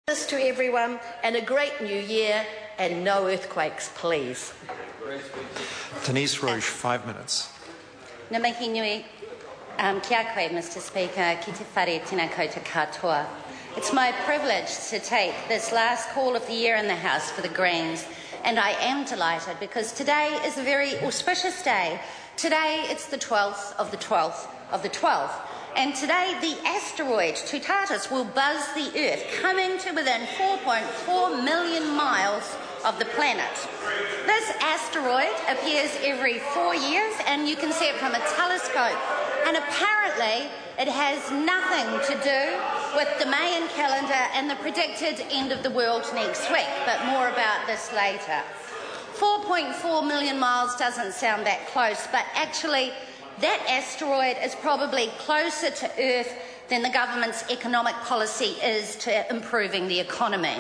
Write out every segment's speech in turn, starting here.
This to everyone and a great new year and no earthquakes, please. Denise Roche, 5 minutes. Ngā mihi nui, kia koe, Mr Speaker, ki te whare tēnā koutou katoa. It's my privilege to take this last call of the year in the House for the Greens, and I am delighted because today is a very auspicious day. Today it's the 12th of the 12th of the 12th. And today, the asteroid Tutatis will buzz the Earth, coming to within 4.4 million miles of the planet. This asteroid appears every 4 years, and you can see it from a telescope. And apparently, it has nothing to do with the Mayan calendar and the predicted end of the world next week, but more about this later. 4.4 million miles doesn't sound that close, but actually, that asteroid is probably closer to Earth than the government's economic policy is to improving the economy.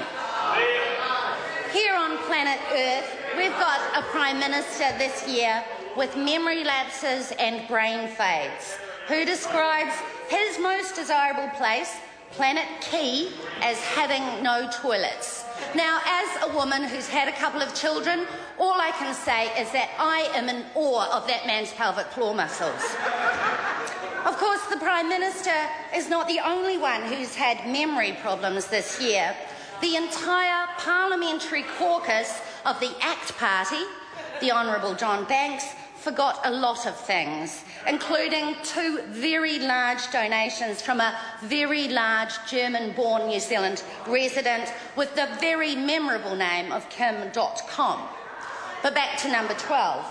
Here on planet Earth, we've got a Prime Minister this year with memory lapses and brain fades, who describes his most desirable place, Planet Key, as having no toilets. Now, as a woman who's had a couple of children, all I can say is that I am in awe of that man's pelvic floor muscles. Of course, the Prime Minister is not the only one who's had memory problems this year. The entire parliamentary caucus of the ACT Party, the Honourable John Banks, forgot a lot of things, including 2 very large donations from a very large German-born New Zealand resident with the very memorable name of Kim.com. But back to number 12.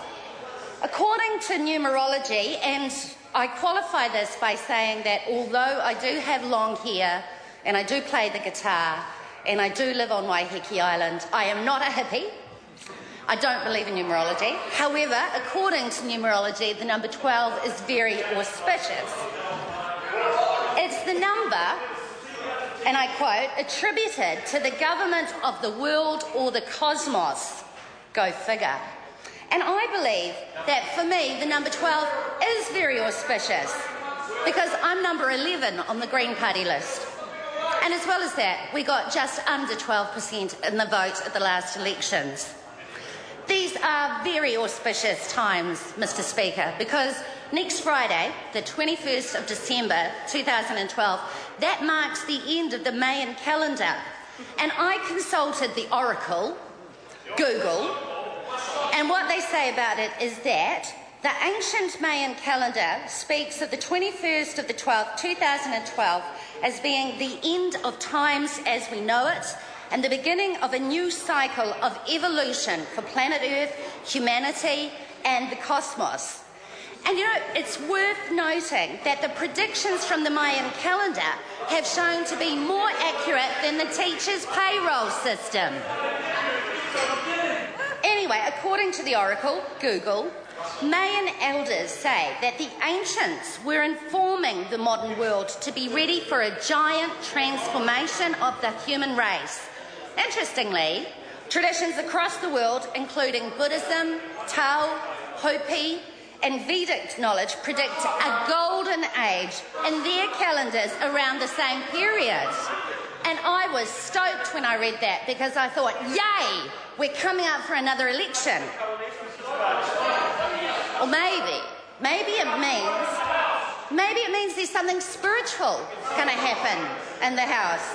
According to numerology, and I qualify this by saying that although I do have long hair and I do play the guitar and I do live on Waiheke Island, I am not a hippie. I don't believe in numerology. However, according to numerology, the number 12 is very auspicious. It's the number, and I quote, attributed to the government of the world or the cosmos. Go figure. And I believe that for me, the number 12 is very auspicious because I'm number 11 on the Green Party list. And as well as that, we got just under 12% in the vote at the last elections. These are very auspicious times, Mr Speaker, because next Friday, the 21st of December 2012, that marks the end of the Mayan calendar. And I consulted the Oracle, Google, and what they say about it is that the ancient Mayan calendar speaks of the 21st of the 12th, 2012, as being the end of times as we know it, and the beginning of a new cycle of evolution for planet Earth, humanity, and the cosmos. And you know, it's worth noting that the predictions from the Mayan calendar have shown to be more accurate than the teacher's payroll system. Anyway, according to the Oracle, Google, Mayan elders say that the ancients were informing the modern world to be ready for a giant transformation of the human race. Interestingly, traditions across the world, including Buddhism, Tao, Hopi, and Vedic knowledge, predict a golden age in their calendars around the same period. And I was stoked when I read that because I thought, yay, we're coming up for another election. Or maybe it means there's something spiritual going to happen in the House.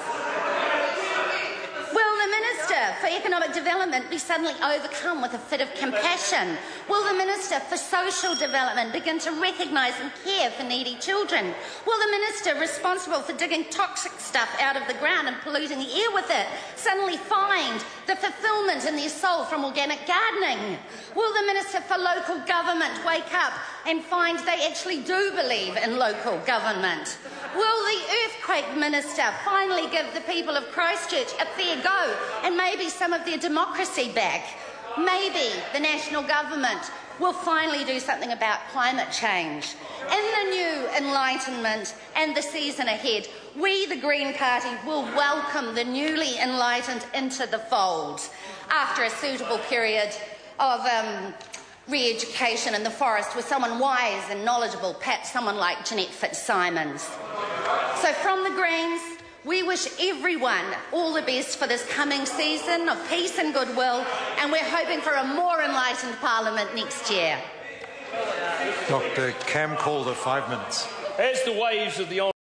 Will the Minister for Economic Development be suddenly overcome with a fit of compassion? Will the Minister for Social Development begin to recognise and care for needy children? Will the Minister responsible for digging toxic stuff out of the ground and polluting the air with it suddenly find the fulfilment in their soul from organic gardening? Will the Minister for Local Government wake up and find they actually do believe in local government? Will the Earthquake Minister finally give the people of Christchurch a fair go and maybe some of their democracy back? Maybe the national government will finally do something about climate change. In the new enlightenment and the season ahead, we, the Green Party, will welcome the newly enlightened into the fold after a suitable period of re-education in the forest with someone wise and knowledgeable, perhaps someone like Jeanette Fitzsimons. So from the Greens, We wish everyone all the best for this coming season of peace and goodwill, and we're hoping for a more enlightened Parliament next year. Dr. Cam Calder, 5 minutes. As the waves of the